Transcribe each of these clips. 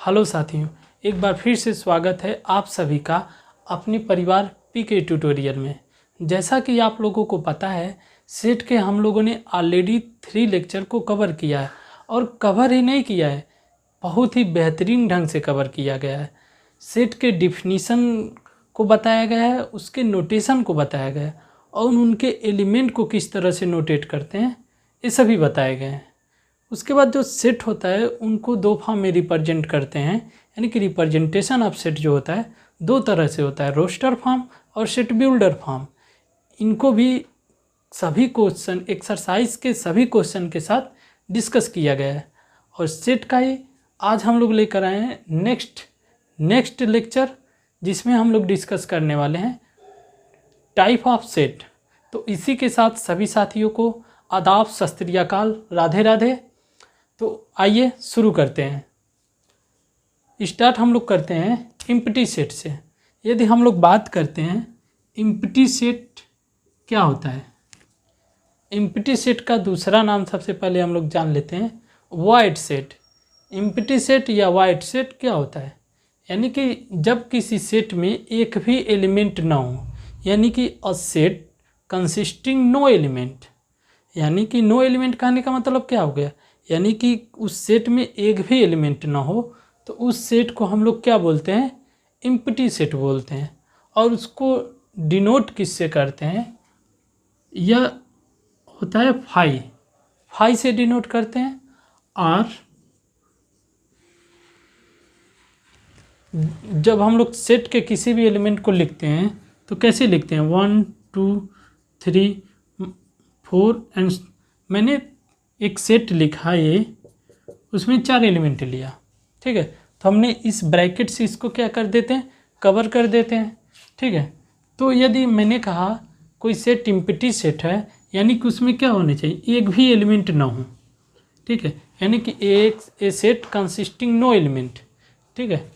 Hello साथियों, एक बार फिर से स्वागत है आप सभी का अपने परिवार पीके ट्यूटोरियल में। जैसा कि आप लोगों को पता है, सेट के हम लोगों ने ऑलरेडी 3 लेक्चर को कवर किया है और कवर ही नहीं किया है, बहुत ही बेहतरीन ढंग से कवर किया गया है। सेट के डिफिनीशन को बताया गया है, उसके नोटेशन को बताया गया है और उनके एलिमेंट को किस तरह से नोटेट करते हैं ये सभी बताए गए हैं। उसके बाद जो सेट होता है उनको 2 फॉर्म में रिप्रेजेंट करते हैं, यानी कि रिप्रेजेंटेशन ऑफ सेट जो होता है 2 तरह से होता है, रोस्टर फॉर्म और सेट बिल्डर फॉर्म। इनको भी सभी क्वेश्चन एक्सरसाइज के सभी क्वेश्चन के साथ डिस्कस किया गया है। और सेट का ही आज हम लोग लेकर आए हैं नेक्स्ट लेक्चर, जिसमें हम लोग डिस्कस करने वाले हैं टाइप ऑफ सेट। तो इसी के साथ सभी साथियों को आदाब, सत श्री अकाल, राधे राधे। तो आइए शुरू करते हैं। स्टार्ट हम लोग करते हैं एम्प्टी सेट से। यदि हम लोग बात करते हैं एम्प्टी सेट क्या होता है, एम्प्टी सेट का दूसरा नाम सबसे पहले हम लोग जान लेते हैं, वॉइड सेट। एम्प्टी सेट या वॉइड सेट क्या होता है, यानी कि जब किसी सेट में एक भी एलिमेंट ना हो, यानी कि a set consisting no element. यानी कि नो एलिमेंट कहने का मतलब क्या हो गया, यानी कि उस सेट में एक भी एलिमेंट ना हो, तो उस सेट को हम लोग क्या बोलते हैं, एम्प्टी सेट बोलते हैं। और उसको डिनोट किससे करते हैं, यह होता है फाई से डिनोट करते हैं। और जब हम लोग सेट के किसी भी एलिमेंट को लिखते हैं तो कैसे लिखते हैं, 1 2 3 4 एंड मैंने एक सेट लिखा, ये उसमें 4 एलिमेंट लिया, ठीक है। तो हमने इस ब्रैकेट से इसको क्या कर देते हैं, कवर कर देते हैं, ठीक है। तो यदि मैंने कहा कोई सेट एम्प्टी सेट है, यानी कि उसमें क्या होने चाहिए, एक भी एलिमेंट ना हो, ठीक है। यानी कि ए सेट कंसिस्टिंग नो एलिमेंट, ठीक है।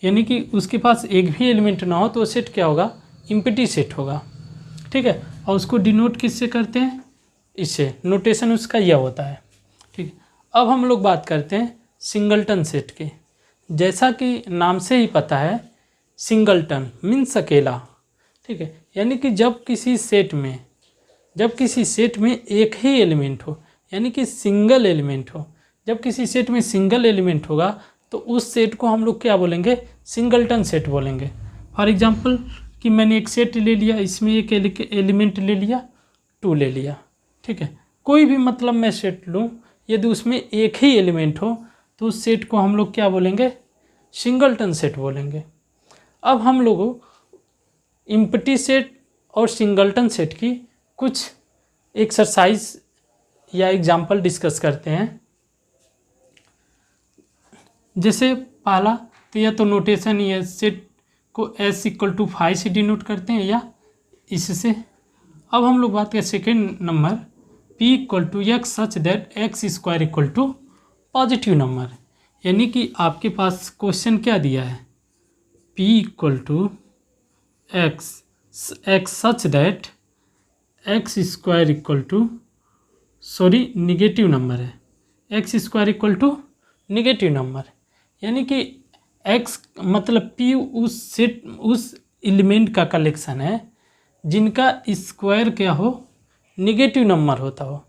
यानी कि उसके पास एक भी एलिमेंट ना हो तो सेट क्या होगा, एम्प्टी सेट होगा, ठीक है। और उसको डिनोट किससे करते हैं, इससे, नोटेशन उसका यह होता है, ठीक है। अब हम लोग बात करते हैं सिंगलटन सेट के। जैसा कि नाम से ही पता है, सिंगलटन मीन्स अकेला, ठीक है। यानी कि जब किसी सेट में एक ही एलिमेंट हो, यानी कि सिंगल एलिमेंट हो, जब किसी सेट में सिंगल एलिमेंट होगा तो उस सेट को हम लोग क्या बोलेंगे, सिंगलटन सेट बोलेंगे। फॉर एग्जांपल कि मैंने एक सेट ले लिया, इसमें एक एलिमेंट ले लिया, 2 ले लिया, ठीक है। कोई भी मतलब मैं सेट लूँ, यदि उसमें एक ही एलिमेंट हो तो उस सेट को हम लोग क्या बोलेंगे, सिंगलटन सेट बोलेंगे। अब हम लोग एम्प्टी सेट और सिंगलटन सेट की कुछ एक्सरसाइज या एग्जाम्पल डिस्कस करते हैं। जैसे पहला तो यह तो नोटेशन ही है, सेट को S = 5 से डिनोट करते हैं या इससे। अब हम लोग बात करें second number, P = X such that X² = positive number. यानी कि आपके पास क्वेश्चन क्या दिया है, P = X such that X² negative number है, X² नेगेटिव नंबर। यानी कि X मतलब P उस एलिमेंट का कलेक्शन है जिनका स्क्वायर क्या हो, नेगेटिव नंबर होता हो।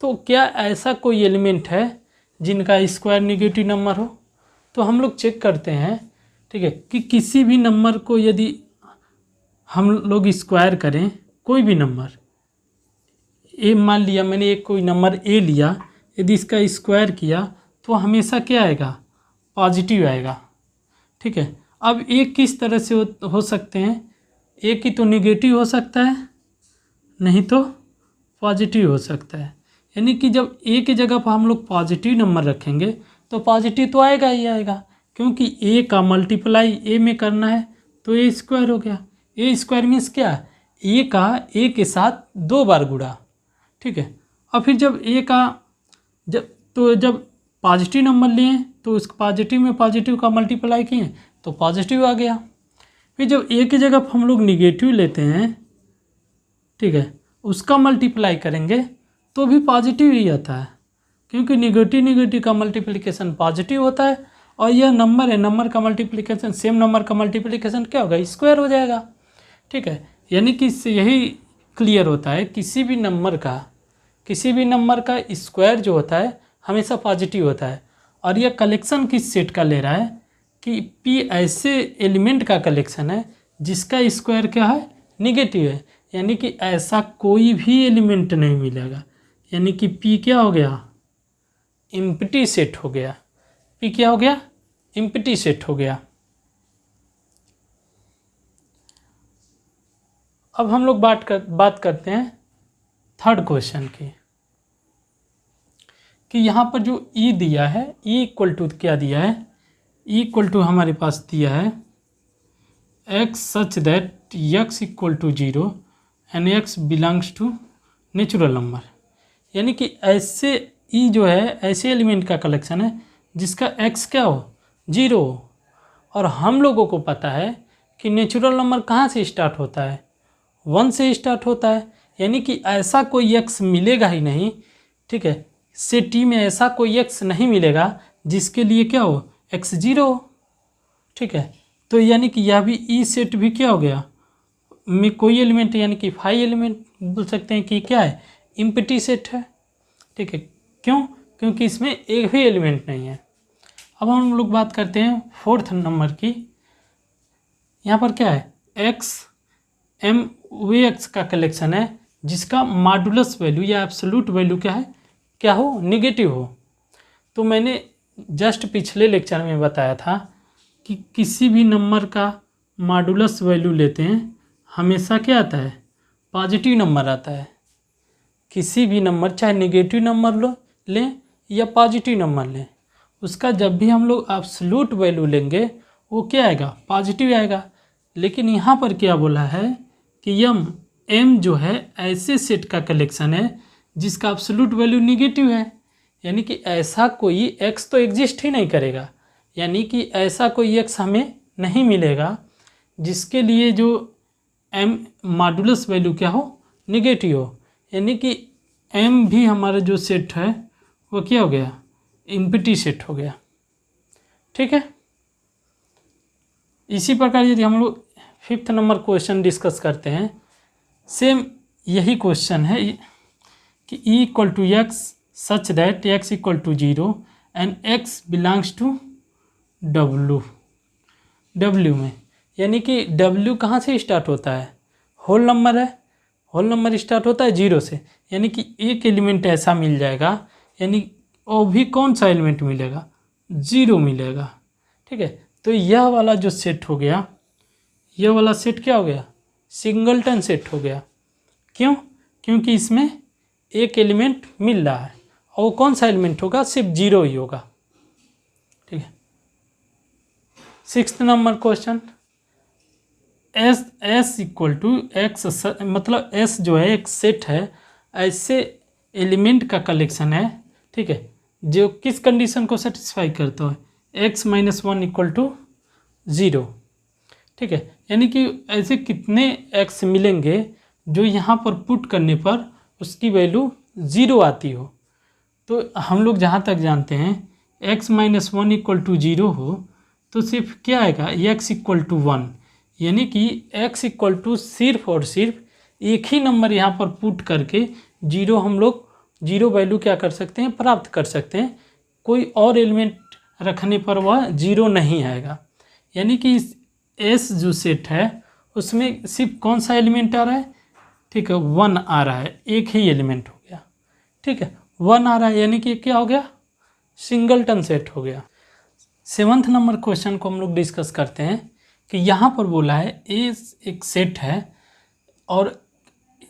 तो क्या ऐसा कोई एलिमेंट है जिनका स्क्वायर नेगेटिव नंबर हो, तो हम लोग चेक करते हैं, ठीक है, कि किसी भी नंबर को यदि हम लोग स्क्वायर करें, कोई भी नंबर ए, मान लिया मैंने एक कोई नंबर ए लिया, यदि इसका स्क्वायर किया तो हमेशा क्या आएगा, पॉजिटिव आएगा, ठीक है। अब एक किस तरह से हो सकते हैं, एक ही तो नेगेटिव हो सकता है, नहीं तो पॉजिटिव हो सकता है। यानी कि जब ए की जगह पर हम लोग पॉजिटिव नंबर रखेंगे तो पॉजिटिव तो आएगा ही आएगा, क्योंकि ए का मल्टीप्लाई ए में करना है तो A² हो गया। A² मीन्स क्या, ए का ए के साथ 2 बार गुणा, ठीक है। और फिर जब पॉजिटिव नंबर लिए तो उस पॉजिटिव में पॉजिटिव का मल्टीप्लाई किए तो पॉजिटिव आ गया। फिर जब ए की जगह हम लोग निगेटिव लेते हैं, ठीक है, उसका मल्टीप्लाई करेंगे तो भी पॉजिटिव ही आता है, क्योंकि निगेटिव का मल्टीप्लिकेशन पॉजिटिव होता है और यह नंबर है, नंबर का मल्टीप्लिकेशन, सेम नंबर का मल्टीप्लिकेशन क्या होगा, स्क्वायर हो जाएगा। ठीक है, यानी कि इससे यही क्लियर होता है किसी भी नंबर का स्क्वायर जो होता है हमेशा पॉजिटिव होता है। और यह कलेक्शन किस सेट का ले रहा है कि पी ऐसे एलिमेंट का कलेक्शन है जिसका स्क्वायर क्या है, निगेटिव है, यानी कि ऐसा कोई भी एलिमेंट नहीं मिलेगा, यानी कि पी क्या हो गया, एम्प्टी सेट हो गया। पी क्या हो गया, एम्प्टी सेट हो गया। अब हम लोग बात करते हैं थर्ड क्वेश्चन की, कि यहाँ पर जो ई दिया है, ई इक्वल टू क्या दिया है, ई इक्वल टू हमारे पास दिया है x such that x equal to 0 and x belongs to natural number, यानी कि ऐसे ई जो है ऐसे एलिमेंट का कलेक्शन है जिसका एक्स क्या हो, 0 हो। और हम लोगों को पता है कि नेचुरल नंबर कहाँ से स्टार्ट होता है, 1 से स्टार्ट होता है, यानी कि ऐसा कोई एक्स मिलेगा ही नहीं। ठीक है, सेट टी में ऐसा कोई एक्स नहीं मिलेगा जिसके लिए क्या हो, एक्स 0 हो। ठीक है, तो यानी कि यह भी ई सेट भी क्या हो गया, में कोई एलिमेंट यानी कि 5 एलिमेंट बोल सकते हैं कि क्या है, एम्प्टी सेट है। ठीक है, क्यों, क्योंकि इसमें एक भी एलिमेंट नहीं है। अब हम लोग बात करते हैं फोर्थ नंबर की। यहाँ पर क्या है, एक्स एम वे एक्स का कलेक्शन है जिसका मॉडुलस वैल्यू या एब्सोल्यूट वैल्यू क्या है, क्या हो, निगेटिव हो। तो मैंने जस्ट पिछले लेक्चर में बताया था कि किसी भी नंबर का मॉडुलस वैल्यू लेते हैं हमेशा क्या आता है, पॉजिटिव नंबर आता है। किसी भी नंबर, चाहे नेगेटिव नंबर लें या पॉजिटिव नंबर लें, उसका जब भी हम लोग एब्सोल्यूट वैल्यू लेंगे वो क्या आएगा, पॉजिटिव आएगा। लेकिन यहाँ पर क्या बोला है कि एम जो है ऐसे सेट का कलेक्शन है जिसका एब्सोल्यूट वैल्यू निगेटिव है, यानी कि ऐसा कोई एक्स तो एग्जिस्ट ही नहीं करेगा, यानी कि ऐसा कोई एक्स हमें नहीं मिलेगा जिसके लिए जो एम मॉडुलस वैल्यू क्या हो, निगेटिव हो। यानी कि एम भी हमारा जो सेट है वो क्या हो गया, एम्प्टी सेट हो गया। ठीक है, इसी प्रकार यदि हम लोग फिफ्थ नंबर क्वेश्चन डिस्कस करते हैं, सेम यही क्वेश्चन है कि E equal to x such that x equal to 0 and x belongs to W में, यानी कि डब्ल्यू कहाँ से स्टार्ट होता है, होल नंबर है, होल नंबर स्टार्ट होता है 0 से, यानी कि एक एलिमेंट ऐसा मिल जाएगा, यानी वो भी कौन सा एलिमेंट मिलेगा, 0 मिलेगा। ठीक है, तो यह वाला जो सेट हो गया, यह वाला सेट क्या हो गया, सिंगलटन सेट हो गया। क्यों, क्योंकि इसमें एक एलिमेंट मिल रहा है और वो कौन सा एलिमेंट होगा, सिर्फ 0 ही होगा। ठीक है, sixth number question, S equal to x, मतलब एस जो है एक सेट है ऐसे एलिमेंट का कलेक्शन है। ठीक है, जो किस कंडीशन को सेटिस्फाई करता है, एक्स माइनस 1 इक्वल टू 0। ठीक है, यानी कि ऐसे कितने एक्स मिलेंगे जो यहाँ पर पुट करने पर उसकी वैल्यू 0 आती हो। तो हम लोग जहाँ तक जानते हैं एक्स माइनस 1 इक्वल टू 0 हो तो सिर्फ क्या आएगा, एक्स इक्वल टू 1, यानी कि एक्स इक्वल टू सिर्फ और सिर्फ एक ही नंबर यहाँ पर पुट करके 0 हम लोग 0 वैल्यू क्या कर सकते हैं, प्राप्त कर सकते हैं। कोई और एलिमेंट रखने पर वह 0 नहीं आएगा। यानी कि इस एस जो सेट है उसमें सिर्फ कौन सा एलिमेंट आ रहा है, ठीक है, 1 आ रहा है, एक ही एलिमेंट हो गया। ठीक है, 1 आ रहा है, यानी कि क्या हो गया, सिंगलटन सेट हो गया। सेवन्थ नंबर क्वेश्चन को हम लोग डिस्कस करते हैं कि यहाँ पर बोला है ए एक सेट है और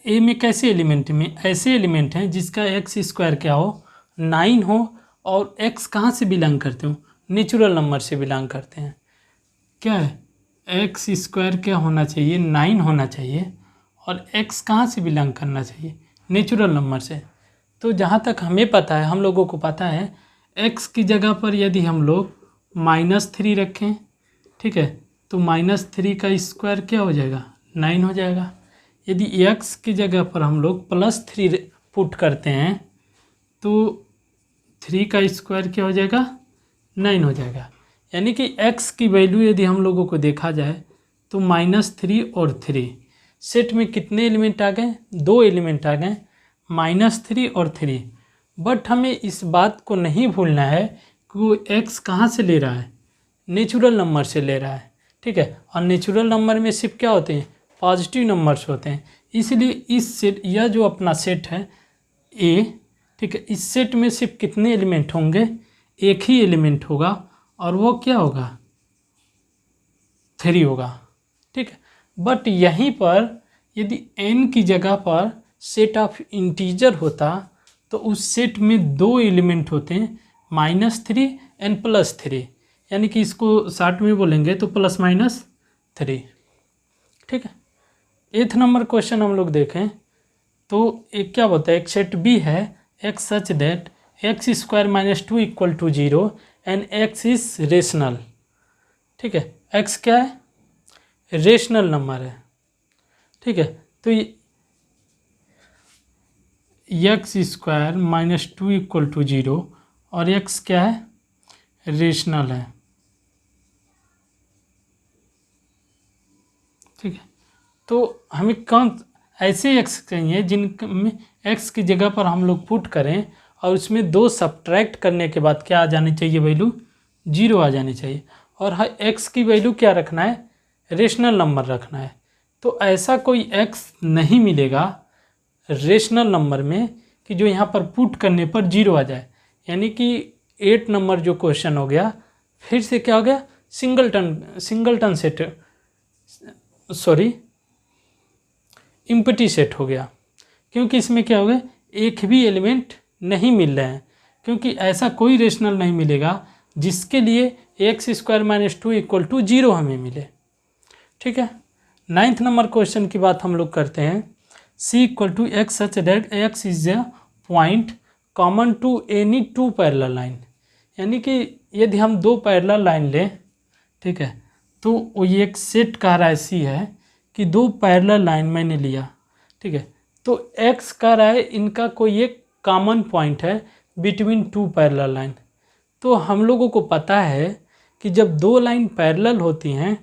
ए में कैसे एलिमेंट में ऐसे एलिमेंट हैं जिसका एक्स स्क्वायर क्या हो, 9 हो, और एक्स कहाँ से बिलोंग करते हो, नेचुरल नंबर से बिलोंग करते हैं। क्या है, एक्स स्क्वायर क्या होना चाहिए, 9 होना चाहिए, और एक्स कहाँ से बिलोंग करना चाहिए, नेचुरल नंबर से। तो जहाँ तक हमें पता है, हम लोगों को पता है, एक्स की जगह पर यदि हम लोग -3 रखें, ठीक है, तो -3 का स्क्वायर क्या हो जाएगा, 9 हो जाएगा। यदि एक्स की जगह पर हम लोग +3 पुट करते हैं तो 3 का स्क्वायर क्या हो जाएगा, 9 हो जाएगा। यानी कि x की वैल्यू यदि हम लोगों को देखा जाए तो -3 और 3, सेट में कितने एलिमेंट आ गए, 2 एलिमेंट आ गए, -3 और 3। बट हमें इस बात को नहीं भूलना है कि वो x कहाँ से ले रहा है, नेचुरल नंबर से ले रहा है, ठीक है। और नेचुरल नंबर में सिर्फ क्या होते हैं, पॉजिटिव नंबर्स होते हैं। इसलिए इस सेट, यह जो अपना सेट है A, ठीक है, इस सेट में सिर्फ कितने एलिमेंट होंगे, एक ही एलिमेंट होगा और वो क्या होगा, 3 होगा, ठीक है। बट यहीं पर यदि n की जगह पर सेट ऑफ इंटीजर होता तो उस सेट में 2 एलिमेंट होते हैं, -3 एंड +3, यानी कि इसको शॉर्ट में बोलेंगे तो +-3, ठीक है। 8th नंबर क्वेश्चन हम लोग देखें तो एक क्या बोलता है, एक सेट B है x such that x² - 2 = 0 and x is rational, ठीक है। x क्या है, रेशनल नंबर है, ठीक है। तो x² - 2 = 0 और x क्या है, रेशनल है, ठीक है। तो हमें कौन ऐसे x चाहिए जिनमें x की जगह पर हम लोग पुट करें और उसमें 2 सब्ट्रैक्ट करने के बाद क्या आ जानी चाहिए, वैल्यू 0 आ जानी चाहिए। और हर x की वैल्यू क्या रखना है, रेशनल नंबर रखना है। तो ऐसा कोई x नहीं मिलेगा रेशनल नंबर में कि जो यहाँ पर पुट करने पर 0 आ जाए। यानी कि 8 नंबर जो क्वेश्चन हो गया, फिर से क्या हो गया, singleton set, sorry empty set हो गया, क्योंकि इसमें क्या हो गया, एक भी एलिमेंट नहीं मिल रहे हैं, क्योंकि ऐसा कोई रेशनल नहीं मिलेगा जिसके लिए x² - 2 = 0 हमें मिले, ठीक है। 9th नंबर क्वेश्चन की बात हम लोग करते हैं। C = x such that x is a point common to any 2 parallel line, यानी कि यदि हम 2 पैरेलल लाइन लें, ठीक है, तो वो ये एक सेट कह रहा है C है कि 2 पैरेलल लाइन मैंने लिया, ठीक है। तो x कह रहा है इनका कोई एक कॉमन पॉइंट है बिटवीन 2 पैरेलल लाइन। तो हम लोगों को पता है कि जब 2 लाइन पैरेलल होती हैं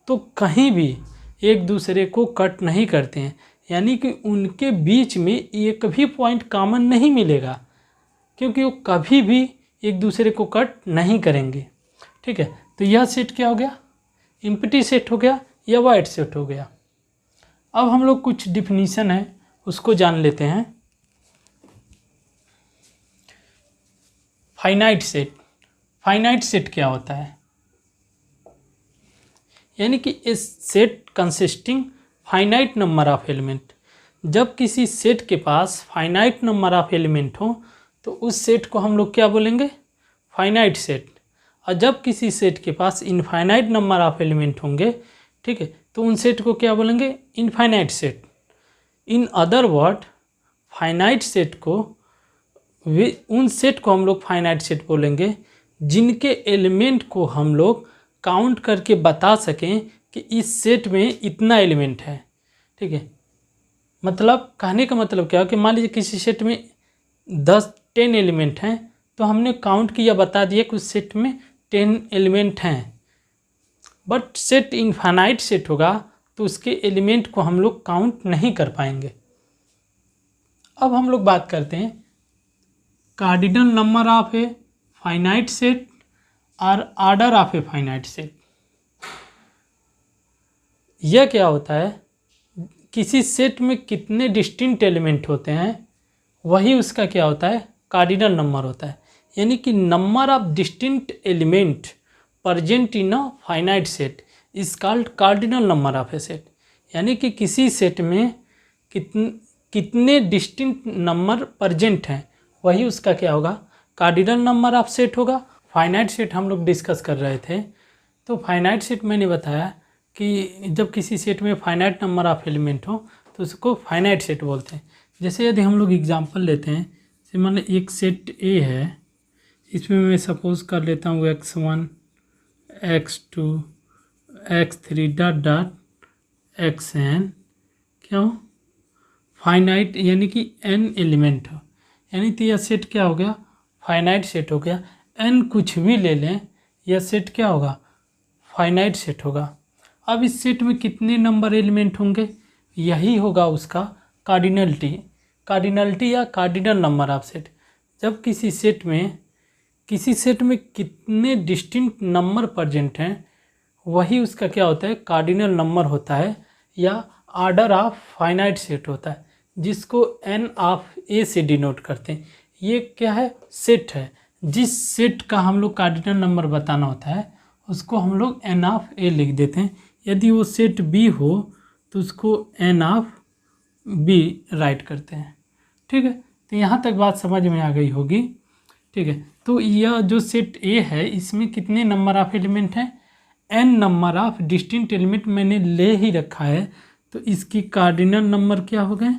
तो कहीं भी एक दूसरे को कट नहीं करते हैं, यानी कि उनके बीच में एक भी पॉइंट कॉमन नहीं मिलेगा, क्योंकि वो कभी भी एक दूसरे को कट नहीं करेंगे, ठीक है। तो यह सेट क्या हो गया, इम्पटी सेट हो गया या वाइड सेट हो गया। अब हम लोग कुछ डिफिनीशन है उसको जान लेते हैं। फाइनाइट सेट, फाइनाइट सेट क्या होता है, यानी कि इस set consisting finite number of element. जब किसी सेट के पास फाइनाइट नंबर ऑफ एलिमेंट हो तो उस सेट को हम लोग क्या बोलेंगे, फाइनाइट सेट। और जब किसी सेट के पास इनफाइनाइट नंबर ऑफ एलिमेंट होंगे, ठीक है, तो उन सेट को क्या बोलेंगे, infinite set. In other word finite set को, उन सेट को हम लोग फाइनाइट सेट बोलेंगे जिनके एलिमेंट को हम लोग काउंट करके बता सकें कि इस सेट में इतना एलिमेंट है, ठीक है। मतलब कहने का मतलब क्या है कि मान लीजिए किसी सेट में 10 एलिमेंट हैं, तो हमने काउंट किया, बता दिया कि उस सेट में 10 एलिमेंट हैं। बट सेट इनफाइनाइट सेट होगा तो उसके एलिमेंट को हम लोग काउंट नहीं कर पाएंगे। अब हम लोग बात करते हैं cardinal number of a finite set और order of a finite set. यह क्या होता है, किसी सेट में कितने डिस्टिंक्ट एलिमेंट होते हैं वही उसका क्या होता है, कार्डिनल नंबर होता है। यानी कि number of distinct element present in a finite set is called cardinal number of A set. यानी कि किसी सेट में कितने डिस्टिंक्ट नंबर प्रेजेंट हैं वही उसका क्या होगा, कार्डिनल नंबर ऑफ सेट होगा। फाइनाइट सेट हम लोग डिस्कस कर रहे थे, तो फाइनाइट सेट मैंने बताया कि जब किसी सेट में फाइनाइट नंबर ऑफ एलिमेंट हो तो उसको फाइनाइट सेट बोलते हैं। जैसे यदि हम लोग एग्जांपल लेते हैं, जैसे मान लो एक सेट ए है, इसमें मैं सपोज कर लेता हूँ x1 x2 x3 dot dot xn, क्यों, फाइनाइट यानी कि n एलिमेंट हो, यानी तो यह सेट क्या हो गया, फाइनाइट सेट हो गया। n कुछ भी ले लें, यह सेट क्या होगा, फाइनाइट सेट होगा। अब इस सेट में कितने नंबर एलिमेंट होंगे, यही होगा उसका कार्डिनलिटी या कार्डिनल नंबर ऑफ सेट। जब किसी सेट में कितने डिस्टिंक्ट नंबर प्रेजेंट हैं, वही उसका क्या होता है, कार्डिनल नंबर होता है या आर्डर ऑफ फाइनाइट सेट होता है, जिसको n ऑफ a से डिनोट करते हैं। ये क्या है, सेट है। जिस सेट का हम लोग कार्डिनल नंबर बताना होता है उसको हम लोग n ऑफ a लिख देते हैं। यदि वो सेट b हो तो उसको n ऑफ b राइट करते हैं। ठीक है, तो यहाँ तक बात समझ में आ गई होगी। ठीक है, तो यह जो सेट A है इसमें कितने नंबर ऑफ एलिमेंट हैं, n number of distinct element मैंने ले ही रखा है, तो इसकी कार्डिनल नंबर क्या हो गए,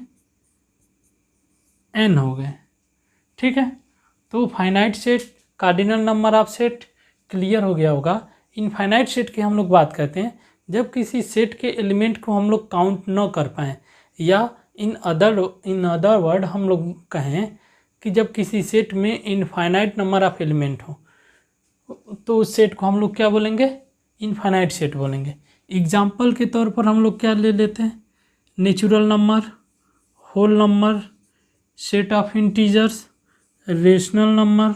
n हो गए। ठीक है, तो finite set, cardinal number of set clear हो गया होगा। इनफाइनाइट सेट की हम लोग बात करते हैं जब किसी सेट के एलिमेंट को हम लोग काउंट न कर पाएँ, या इन अदर वर्ड हम लोग कहें कि जब किसी सेट में इनफाइनाइट नंबर ऑफ एलिमेंट हो तो उस सेट को हम लोग क्या बोलेंगे, इनफाइनाइट सेट बोलेंगे। एग्जाम्पल के तौर पर हम लोग क्या ले लेते हैं, natural number, whole number, set of integers, rational number,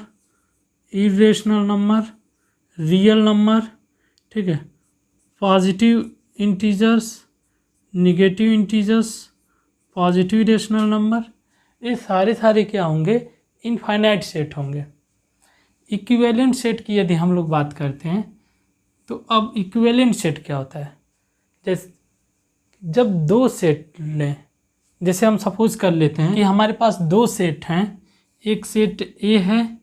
irrational number, real number. ठीक है, positive integers, negative integers, positive rational number, ये सारे क्या होंगे, इनफाइनाइट सेट होंगे। इक्विवेलेंट सेट की यदि हम लोग बात करते हैं तो अब इक्विवेलेंट सेट क्या होता है, जैसे जब दो सेट लें, जैसे हम सपोज कर लेते हैं कि हमारे पास दो सेट हैं, एक सेट A है,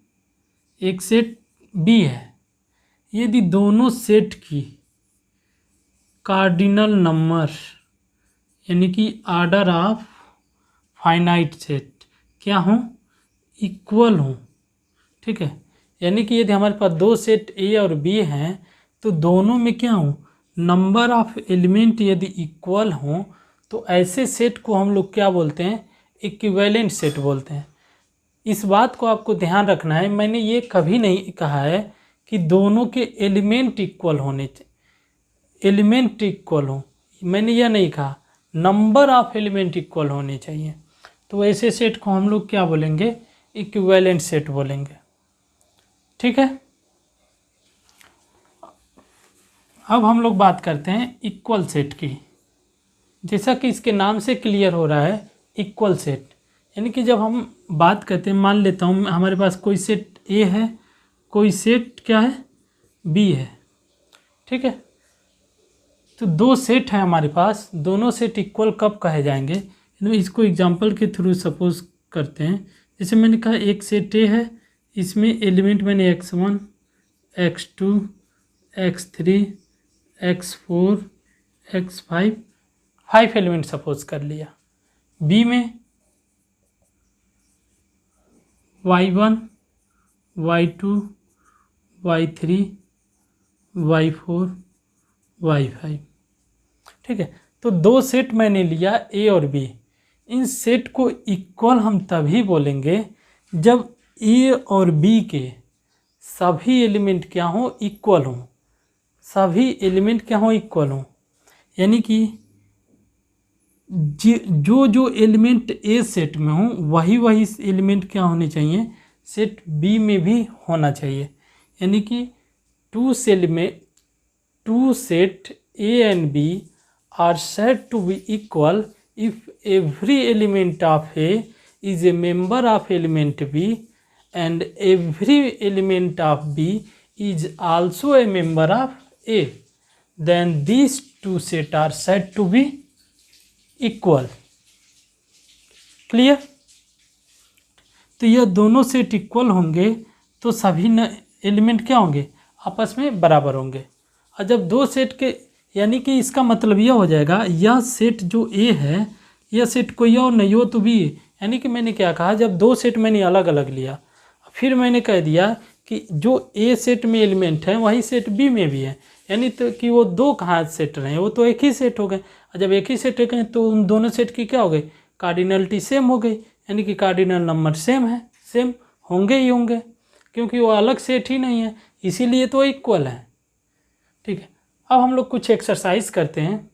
एक सेट B है। यदि दोनों सेट की कार्डिनल नंबर यानी कि आर्डर ऑफ फाइनाइट सेट क्या हों, इक्वल हों। ठीक है, यानी कि यदि हमारे पास दो सेट A और B हैं तो दोनों में क्या हों, नंबर ऑफ एलिमेंट यदि इक्वल हों तो ऐसे सेट को हम लोग क्या बोलते हैं, इक्विवेलेंट सेट बोलते हैं। इस बात को आपको ध्यान रखना है, मैंने ये कभी नहीं कहा है कि दोनों के एलिमेंट इक्वल होने चाहिए, एलिमेंट इक्वल हो, मैंने यह नहीं कहा, नंबर ऑफ एलिमेंट इक्वल होने चाहिए। तो ऐसे सेट को हम लोग क्या बोलेंगे, इक्विवेलेंट सेट बोलेंगे। ठीक है, अब हम लोग बात करते हैं इक्वल सेट की। जैसा कि इसके नाम से क्लियर हो रहा है, इक्वल सेट यानी कि जब हम बात करते हैं, मान लेता हूँ हमारे पास कोई सेट A है, कोई सेट क्या है, B है। ठीक है, तो दो सेट है हमारे पास, दोनों सेट इक्वल कब कहे जाएंगे, इसको एग्जांपल के थ्रू सपोज करते हैं। जैसे मैंने कहा एक सेट A है, इसमें एलिमेंट मैंने x1, x2, x3, x4, x5 5 element suppose कर लिया। B में y1, y2, y3, y4, y5। ठीक है, तो दो सेट मैंने लिया A और B। इन सेट को इक्वल हम तभी बोलेंगे जब A और B के सभी एलिमेंट क्या हों, इक्वल हों। सभी एलिमेंट क्या हों, इक्वल हों, यानी कि जो एलिमेंट A सेट में हों वही एलिमेंट क्या होने चाहिए, सेट B में भी होना चाहिए। यानी कि two set A and B are said to be equal if every element of A is a member of element B and every element of B is also a member of A, then these two sets are said to be equal. Clear, तो यह दोनों set equal होंगे तो सभी element क्या होंगे, आपस में बराबर होंगे। और जब दो सेट के, यानी कि इसका मतलब यह हो जाएगा यह सेट जो A है, यह सेट कोई और नहीं हो तो B है। यानी कि मैंने क्या कहा, जब दो सेट मैंने अलग अलग लिया, फिर मैंने कह दिया कि जो A सेट में एलिमेंट है वही सेट B में भी है, यानी तो कि वो दो कहाँ सेट रहे, वो तो एक ही सेट हो गए। और जब एक ही सेट हो गए तो उन दोनों सेट की क्या हो गई, कार्डिनलिटी सेम हो गई, यानी कि कार्डिनल नंबर सेम है, सेम होंगे ही होंगे, क्योंकि वो अलग सेट ही नहीं है। इसीलिए तो इक्वल है। ठीक है, अब हम लोग कुछ एक्सरसाइज करते हैं।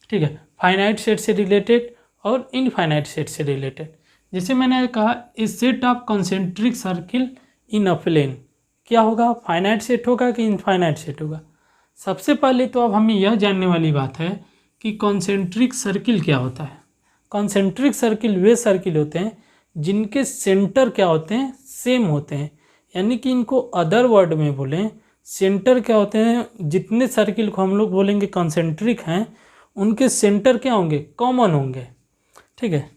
ठीक है, फाइनाइट सेट से रिलेटेड और इनफाइनाइट सेट से रिलेटेड। जैसे मैंने कहा a set of concentric circle in a plane, क्या होगा, फाइनाइट सेट होगा कि इनफाइनाइट सेट होगा। सबसे पहले तो अब हमें यह जानने वाली बात है कि कॉन्सेंट्रिक सर्किल क्या होता है। कॉन्सेंट्रिक सर्किल वे सर्किल होते हैं जिनके सेंटर क्या होते हैं, सेम होते हैं। यानी कि इनको अदर वर्ड में बोलें, सेंटर क्या होते हैं, जितने सर्किल को हम लोग बोलेंगे कॉन्सेंट्रिक हैं उनके सेंटर क्या होंगे, कॉमन होंगे। ठीक है,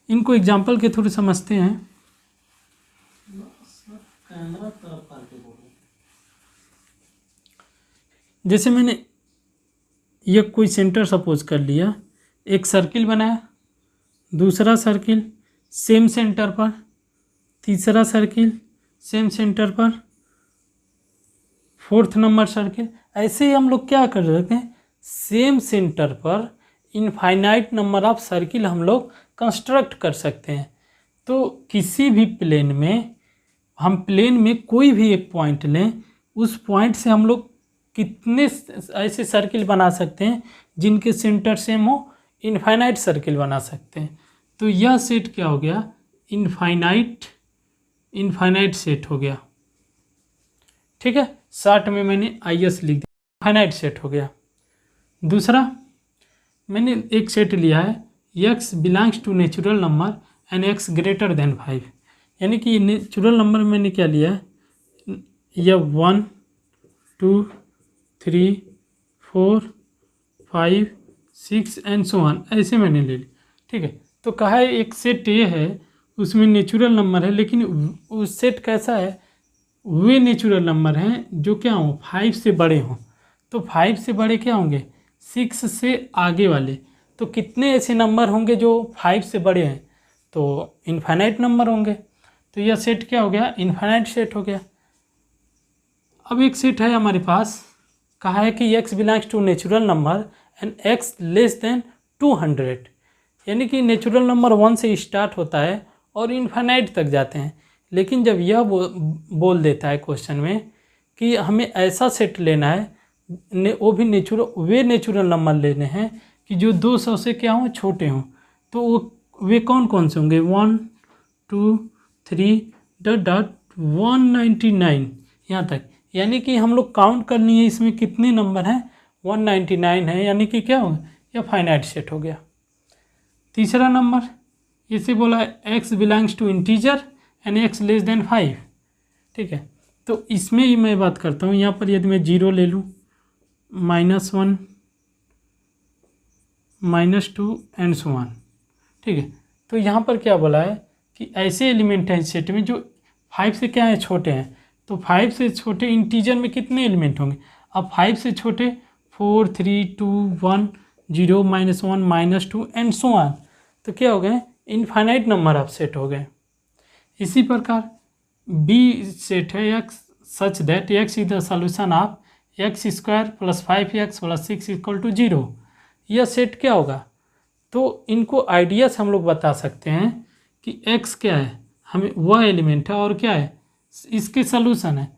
इनको एग्जाम्पल के थ्रू समझते हैं। जैसे मैंने ये कोई सेंटर सपोज कर लिया, एक सर्किल बनाया, दूसरा सर्किल सेम सेंटर पर, तीसरा सर्किल सेम सेंटर पर, फोर्थ नंबर सर्किल। ऐसे ही हम लोग क्या कर सकते हैं, सेम सेंटर पर इनफाइनाइट नंबर ऑफ सर्किल हम लोग कंस्ट्रक्ट कर सकते हैं। तो किसी भी प्लेन में, हम प्लेन में कोई भी एक पॉइंट लें, उस पॉइंट से हम लोग कितने ऐसे सर्किल बना सकते हैं जिनके सेंटर सेम हो, इनफाइनाइट सर्किल बना सकते हैं। तो यह सेट क्या हो गया, इनफाइनाइट सेट हो गया। ठीक है, शॉर्ट में मैंने IS लिख दिया, इनफाइनाइट सेट हो गया। दूसरा मैंने एक सेट लिया है, x belongs to natural number and x greater than 5। यानी कि नेचुरल नंबर मैंने क्या लिया है, यह 1 2 3 4 5 6 एंड सो ऑन, ऐसे मैंने ले ली। ठीक है, तो कहा है एक सेट ये है उसमें नेचुरल नंबर है, लेकिन उस सेट कैसा है, वे नेचुरल नंबर हैं जो क्या हों, 5 से बड़े हों। तो 5 से बड़े क्या होंगे, 6 से आगे वाले। तो कितने ऐसे नंबर होंगे जो 5 से बड़े हैं, तो इनफाइनाइट नंबर होंगे। तो यह सेट क्या हो गया, इनफाइनाइट सेट हो गया। अब एक सेट है हमारे पास, कहा है कि x belongs to natural number and x less than 200। यानी कि नेचुरल नंबर 1 से स्टार्ट होता है और इनफाइनाइट तक जाते हैं। लेकिन जब यह बोल देता है क्वेश्चन में कि हमें ऐसा सेट लेना है, वो भी नेचुरल नंबर लेने हैं कि जो 200 से क्या हों, छोटे हों। तो वे कौन कौन से होंगे, 1 2 3 डॉट 199 यहाँ तक। यानी कि हम लोग काउंट करनी है इसमें कितने नंबर हैं, 199 है। यानी कि क्या होगा, यह फाइनाइट सेट हो गया। तीसरा नंबर इसे बोला है x belongs to integer and x less than 5। ठीक है, तो इसमें ही मैं बात करता हूँ। यहाँ पर यदि मैं 0 ले लूँ, -1 -2 एंड सो ऑन। ठीक है, तो यहाँ पर क्या बोला है कि ऐसे एलिमेंट हैं इस सेट में जो 5 से क्या है, छोटे हैं। तो 5 से छोटे इंटीजर में कितने एलिमेंट होंगे, अब 5 से छोटे 4 3 2 1 0 -1 -2 एंड सो ऑन। तो क्या हो गए, इनफाइनाइट नंबर ऑफ सेट हो गए। इसी प्रकार बी सेट है x such that x is the solution of x² + 5x + 6 = 0। यह सेट क्या होगा, तो इनको आइडिया से हम लोग बता सकते हैं कि x क्या है, हमें वह एलिमेंट है और क्या है, इसके सॉल्यूशन है।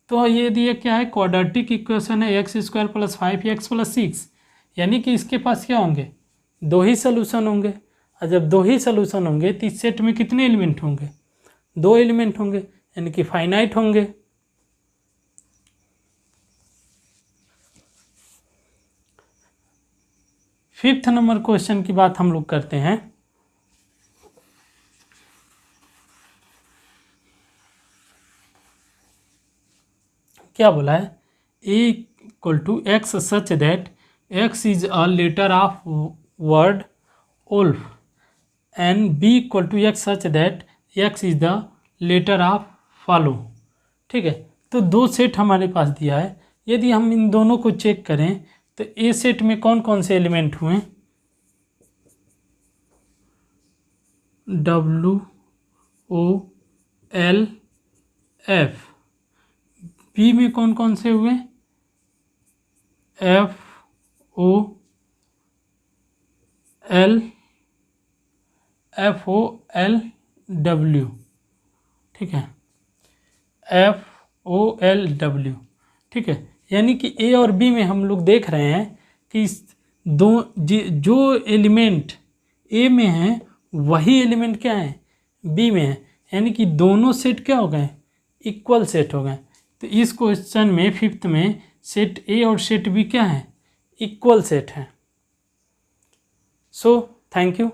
तो ये दिया क्या है, क्वाड्रेटिक इक्वेशन है x² + 5x + 6। यानी कि इसके पास क्या होंगे, 2 ही सॉल्यूशन होंगे। और जब 2 ही सॉल्यूशन होंगे तो इस सेट में कितने एलिमेंट होंगे, 2 एलिमेंट होंगे, यानी कि फाइनाइट होंगे। फिफ्थ नंबर क्वेश्चन की बात हम लोग करते हैं। क्या बोला है, a = x such that x is a letter of word wolf and b = x such that x is the letter of follow. ठीक है, तो 2 सेट हमारे पास दिया है। यदि हम इन दोनों को चेक करें तो ए सेट में कौन कौन से एलिमेंट हुए, W O L F। B में कौन कौन से हुए, F O L W। ठीक है, F OLW, ठीक है। यानी कि ए और बी में हम लोग देख रहे हैं कि जो एलिमेंट ए में है वही एलिमेंट क्या है, बी में है। यानी कि दोनों सेट क्या हो गए, इक्वल सेट हो गए। तो इस क्वेश्चन में 5th में सेट ए और सेट बी क्या है, इक्वल सेट है। So thank you.